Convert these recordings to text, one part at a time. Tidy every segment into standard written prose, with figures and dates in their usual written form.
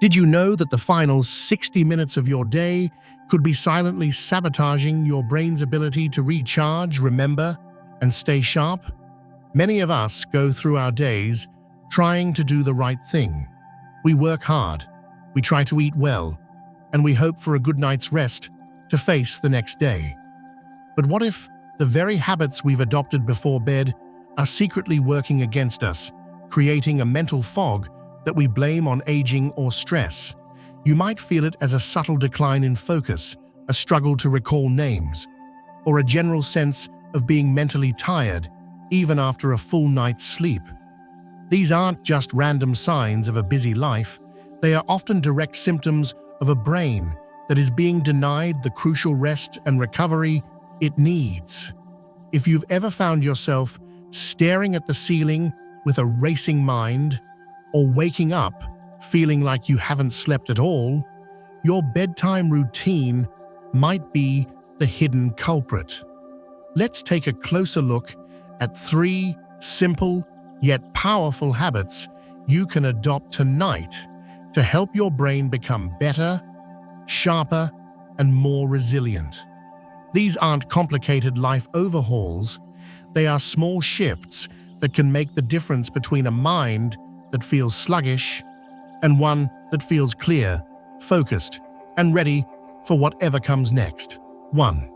Did you know that the final 60 minutes of your day could be silently sabotaging your brain's ability to recharge, remember, and stay sharp? Many of us go through our days trying to do the right thing. We work hard, we try to eat well, and we hope for a good night's rest to face the next day. But what if the very habits we've adopted before bed are secretly working against us, creating a mental fog that we blame on aging or stress? You might feel it as a subtle decline in focus, a struggle to recall names, or a general sense of being mentally tired even after a full night's sleep. These aren't just random signs of a busy life, they are often direct symptoms of a brain that is being denied the crucial rest and recovery it needs. If you've ever found yourself staring at the ceiling with a racing mind, or waking up feeling like you haven't slept at all, your bedtime routine might be the hidden culprit. Let's take a closer look at 3 simple yet powerful habits you can adopt tonight to help your brain become better, sharper, and more resilient. These aren't complicated life overhauls, they are small shifts that can make the difference between a mind that feels sluggish and one that feels clear, focused, and ready for whatever comes next. 1.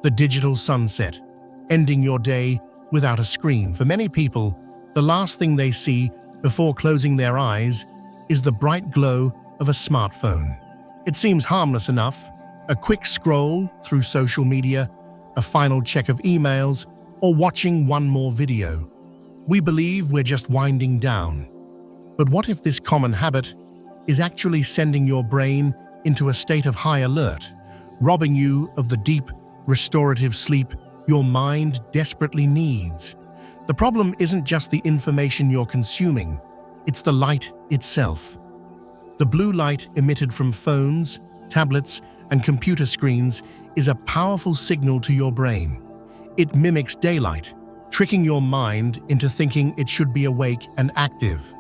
The digital sunset, ending your day without a screen. For many people, the last thing they see before closing their eyes is the bright glow of a smartphone. It seems harmless enough, a quick scroll through social media, a final check of emails, or watching one more video. We believe we're just winding down. But what if this common habit is actually sending your brain into a state of high alert, robbing you of the deep, restorative sleep your mind desperately needs? The problem isn't just the information you're consuming, it's the light itself. The blue light emitted from phones, tablets, and computer screens is a powerful signal to your brain. It mimics daylight, tricking your mind into thinking it should be awake and active.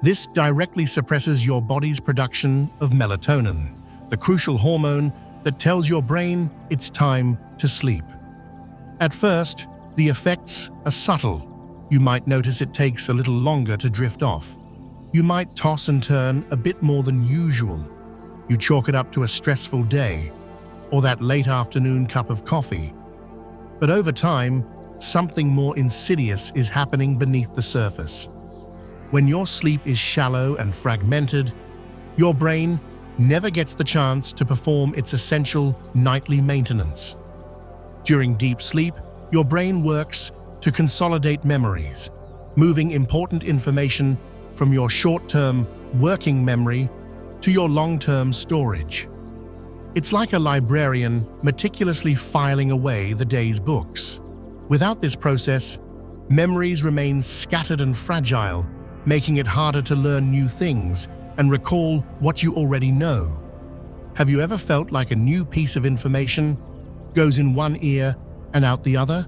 This directly suppresses your body's production of melatonin, the crucial hormone that tells your brain it's time to sleep. At first, the effects are subtle. You might notice it takes a little longer to drift off. You might toss and turn a bit more than usual. You chalk it up to a stressful day, or that late afternoon cup of coffee. But over time, something more insidious is happening beneath the surface. When your sleep is shallow and fragmented, your brain never gets the chance to perform its essential nightly maintenance. During deep sleep, your brain works to consolidate memories, moving important information from your short-term working memory to your long-term storage. It's like a librarian meticulously filing away the day's books. Without this process, memories remain scattered and fragile, making it harder to learn new things and recall what you already know. Have you ever felt like a new piece of information goes in one ear and out the other?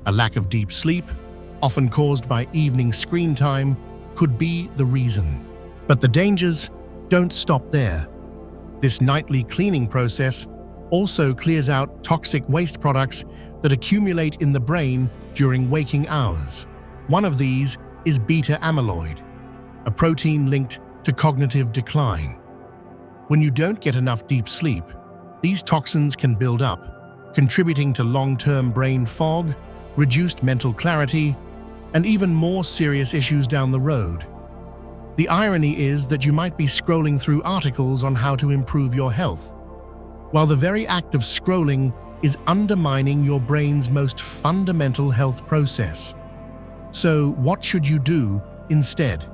A lack of deep sleep, often caused by evening screen time, could be the reason. But the dangers don't stop there. This nightly cleaning process also clears out toxic waste products that accumulate in the brain during waking hours. One of these is beta amyloid, a protein linked to cognitive decline. When you don't get enough deep sleep, these toxins can build up, contributing to long-term brain fog, reduced mental clarity, and even more serious issues down the road. The irony is that you might be scrolling through articles on how to improve your health, while the very act of scrolling is undermining your brain's most fundamental health process. So, what should you do instead?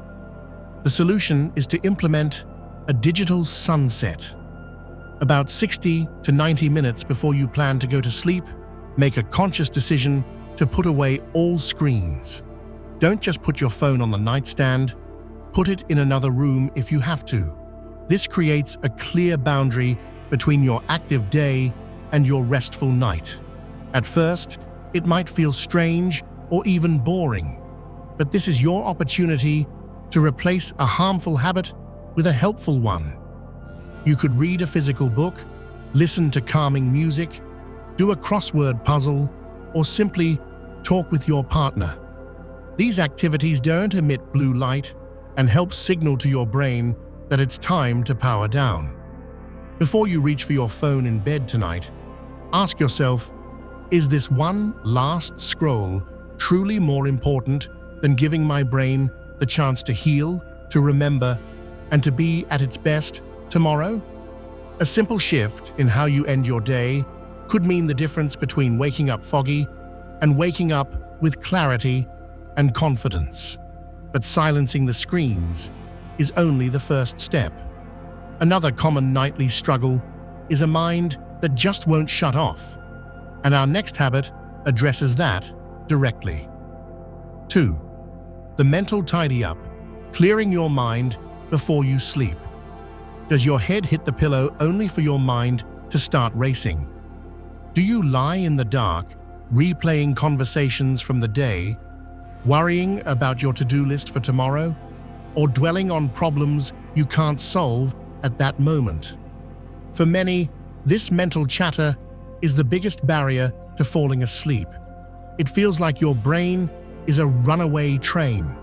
The solution is to implement a digital sunset. About 60 to 90 minutes before you plan to go to sleep, make a conscious decision to put away all screens. Don't just put your phone on the nightstand, put it in another room if you have to. This creates a clear boundary between your active day and your restful night. At first, it might feel strange or even boring, but this is your opportunity to replace a harmful habit with a helpful one. You could read a physical book, listen to calming music, do a crossword puzzle, or simply talk with your partner. These activities don't emit blue light and help signal to your brain that it's time to power down. Before you reach for your phone in bed tonight, ask yourself, is this one last scroll truly more important than giving my brain the chance to heal, to remember, and to be at its best tomorrow? A simple shift in how you end your day could mean the difference between waking up foggy and waking up with clarity and confidence. But silencing the screens is only the first step. Another common nightly struggle is a mind that just won't shut off, and our next habit addresses that directly. 2. The mental tidy up, clearing your mind before you sleep. Does your head hit the pillow only for your mind to start racing? Do you lie in the dark, replaying conversations from the day, worrying about your to-do list for tomorrow, or dwelling on problems you can't solve at that moment? For many, this mental chatter is the biggest barrier to falling asleep. It feels like your brain is a runaway train,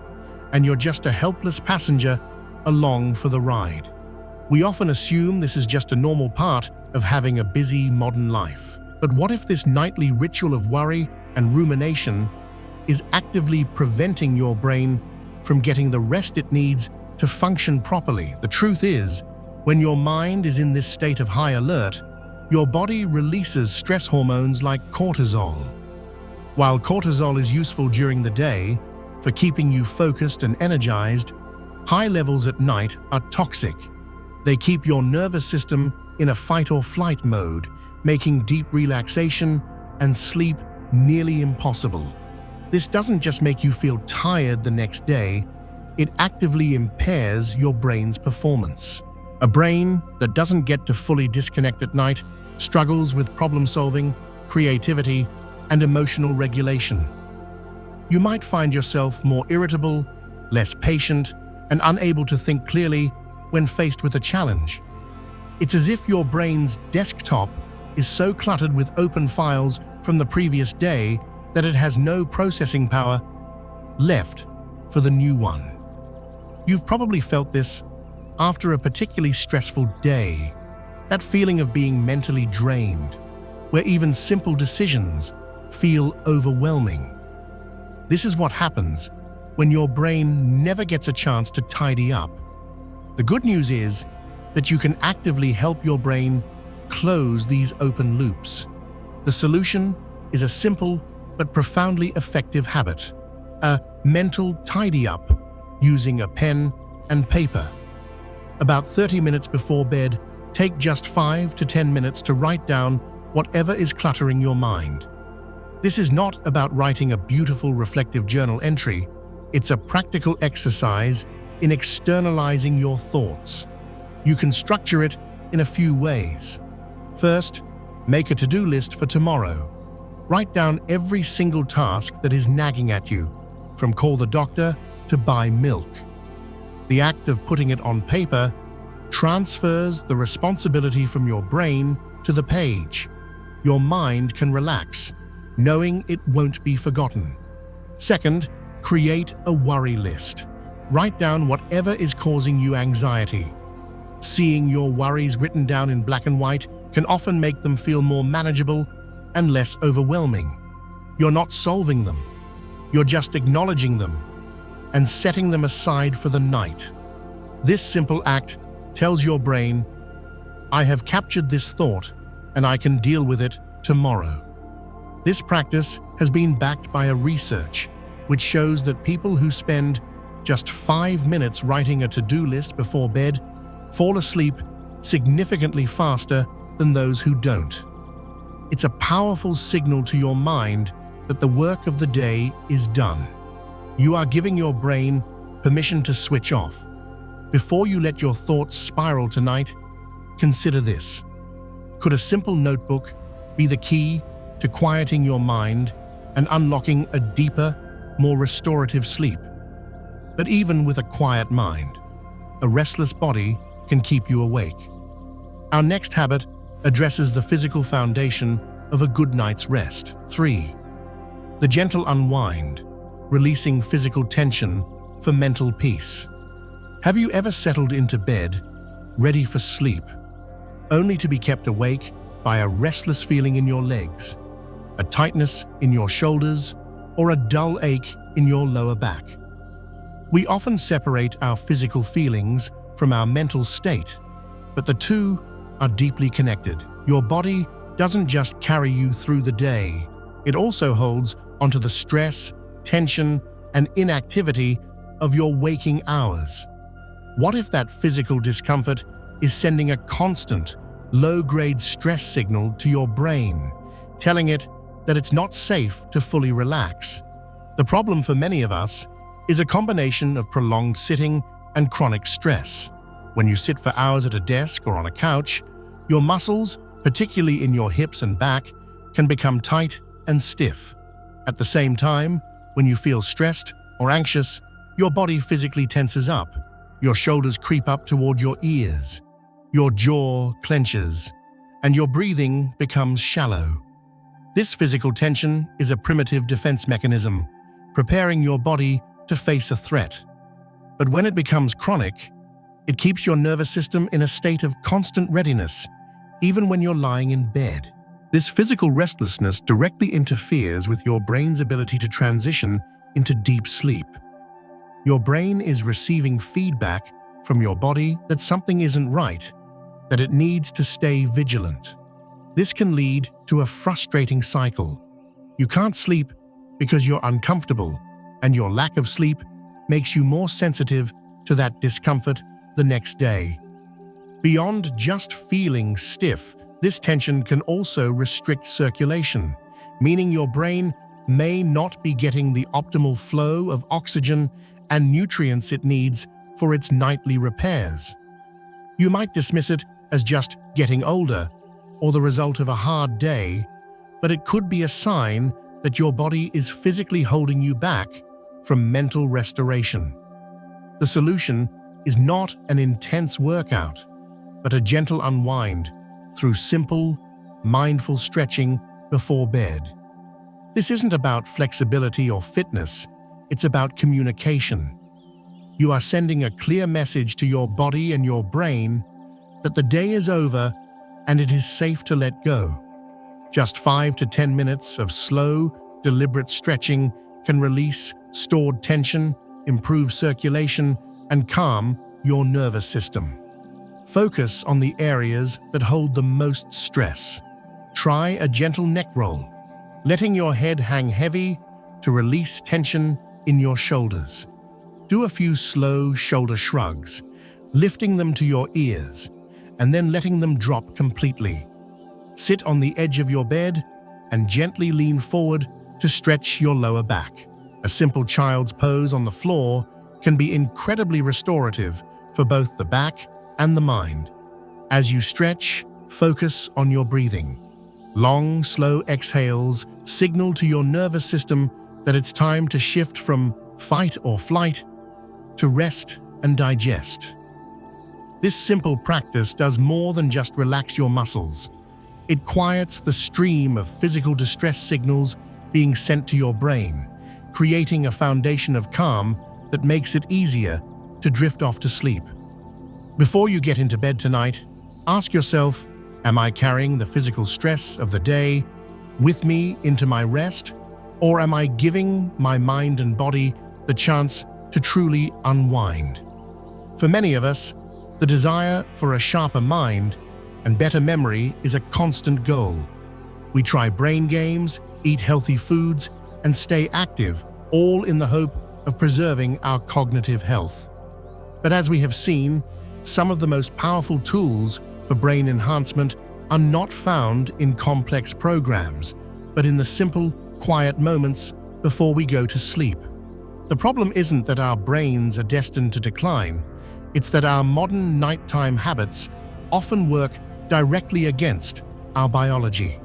and you're just a helpless passenger along for the ride. We often assume this is just a normal part of having a busy modern life. But what if this nightly ritual of worry and rumination is actively preventing your brain from getting the rest it needs to function properly? The truth is, when your mind is in this state of high alert, your body releases stress hormones like cortisol. While cortisol is useful during the day for keeping you focused and energized, high levels at night are toxic. They keep your nervous system in a fight-or-flight mode, making deep relaxation and sleep nearly impossible. This doesn't just make you feel tired the next day, it actively impairs your brain's performance. A brain that doesn't get to fully disconnect at night struggles with problem-solving, creativity, and emotional regulation. You might find yourself more irritable, less patient, and unable to think clearly when faced with a challenge. It's as if your brain's desktop is so cluttered with open files from the previous day that it has no processing power left for the new one. You've probably felt this after a particularly stressful day, that feeling of being mentally drained, where even simple decisions feel overwhelming. This is what happens when your brain never gets a chance to tidy up. The good news is that you can actively help your brain close these open loops. The solution is a simple but profoundly effective habit, a mental tidy-up using a pen and paper. About 30 minutes before bed, take just 5 to 10 minutes to write down whatever is cluttering your mind. This is not about writing a beautiful reflective journal entry. It's a practical exercise in externalizing your thoughts. You can structure it in a few ways. First, make a to-do list for tomorrow. Write down every single task that is nagging at you, from call the doctor to buy milk. The act of putting it on paper transfers the responsibility from your brain to the page. Your mind can relax, knowing it won't be forgotten. Second, create a worry list. Write down whatever is causing you anxiety. Seeing your worries written down in black and white can often make them feel more manageable and less overwhelming. You're not solving them. You're just acknowledging them and setting them aside for the night. This simple act tells your brain, I have captured this thought and I can deal with it tomorrow. This practice has been backed by a research which shows that people who spend just 5 minutes writing a to-do list before bed fall asleep significantly faster than those who don't. It's a powerful signal to your mind that the work of the day is done. You are giving your brain permission to switch off. Before you let your thoughts spiral tonight, consider this. Could a simple notebook be the key to quieting your mind and unlocking a deeper, more restorative sleep? But even with a quiet mind, a restless body can keep you awake. Our next habit addresses the physical foundation of a good night's rest. 3. The gentle unwind, releasing physical tension for mental peace. Have you ever settled into bed, ready for sleep, only to be kept awake by a restless feeling in your legs, a tightness in your shoulders, or a dull ache in your lower back? We often separate our physical feelings from our mental state, but the two are deeply connected. Your body doesn't just carry you through the day, it also holds onto the stress, tension, and inactivity of your waking hours. What if that physical discomfort is sending a constant, low-grade stress signal to your brain, telling it that it's not safe to fully relax? The problem for many of us is a combination of prolonged sitting and chronic stress. When you sit for hours at a desk or on a couch, your muscles, particularly in your hips and back, can become tight and stiff. At the same time, when you feel stressed or anxious, your body physically tenses up. Your shoulders creep up toward your ears, your jaw clenches, and your breathing becomes shallow. This physical tension is a primitive defense mechanism, preparing your body to face a threat. But when it becomes chronic, it keeps your nervous system in a state of constant readiness, even when you're lying in bed. This physical restlessness directly interferes with your brain's ability to transition into deep sleep. Your brain is receiving feedback from your body that something isn't right, that it needs to stay vigilant. This can lead to a frustrating cycle. You can't sleep because you're uncomfortable, and your lack of sleep makes you more sensitive to that discomfort the next day. Beyond just feeling stiff, this tension can also restrict circulation, meaning your brain may not be getting the optimal flow of oxygen and nutrients it needs for its nightly repairs. You might dismiss it as just getting older or the result of a hard day, but it could be a sign that your body is physically holding you back from mental restoration. The solution is not an intense workout, but a gentle unwind through simple, mindful stretching before bed. This isn't about flexibility or fitness, it's about communication. You are sending a clear message to your body and your brain that the day is over and it is safe to let go. Just 5 to 10 minutes of slow, deliberate stretching can release stored tension, improve circulation, and calm your nervous system. Focus on the areas that hold the most stress. Try a gentle neck roll, letting your head hang heavy to release tension in your shoulders. Do a few slow shoulder shrugs, lifting them to your ears, and then letting them drop completely. Sit on the edge of your bed and gently lean forward to stretch your lower back. A simple child's pose on the floor can be incredibly restorative for both the back and the mind. As you stretch, focus on your breathing. Long, slow exhales signal to your nervous system that it's time to shift from fight or flight to rest and digest. This simple practice does more than just relax your muscles. It quiets the stream of physical distress signals being sent to your brain, creating a foundation of calm that makes it easier to drift off to sleep. Before you get into bed tonight, ask yourself, am I carrying the physical stress of the day with me into my rest, or am I giving my mind and body the chance to truly unwind? For many of us, the desire for a sharper mind and better memory is a constant goal. We try brain games, eat healthy foods, and stay active, all in the hope of preserving our cognitive health. But as we have seen, some of the most powerful tools for brain enhancement are not found in complex programs, but in the simple, quiet moments before we go to sleep. The problem isn't that our brains are destined to decline, it's that our modern nighttime habits often work directly against our biology.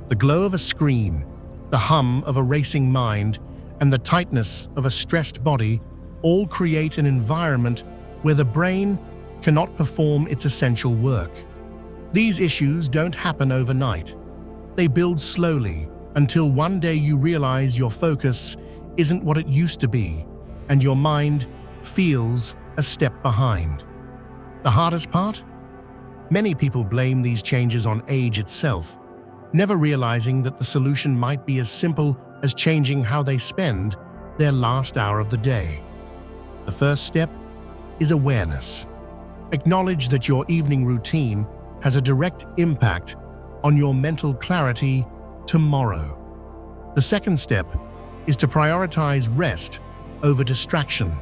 The glow of a screen, the hum of a racing mind, and the tightness of a stressed body all create an environment where the brain cannot perform its essential work. These issues don't happen overnight. They build slowly until one day you realize your focus isn't what it used to be, and your mind feels a step behind. The hardest part? Many people blame these changes on age itself, never realizing that the solution might be as simple as changing how they spend their last hour of the day. The first step is awareness. Acknowledge that your evening routine has a direct impact on your mental clarity tomorrow. The second step is to prioritize rest over distraction.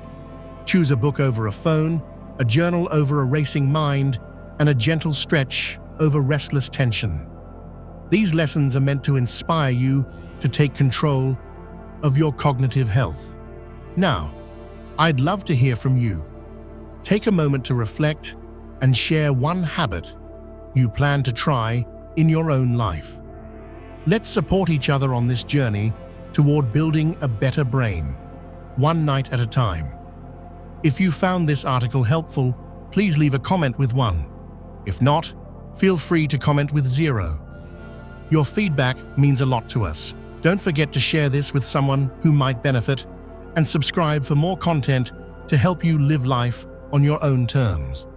Choose a book over a phone, a journal over a racing mind, and a gentle stretch over restless tension. These lessons are meant to inspire you to take control of your cognitive health. Now, I'd love to hear from you. Take a moment to reflect and share one habit you plan to try in your own life. Let's support each other on this journey toward building a better brain, one night at a time. If you found this article helpful, please leave a comment with 1. If not, feel free to comment with 0. Your feedback means a lot to us. Don't forget to share this with someone who might benefit, and subscribe for more content to help you live life on your own terms.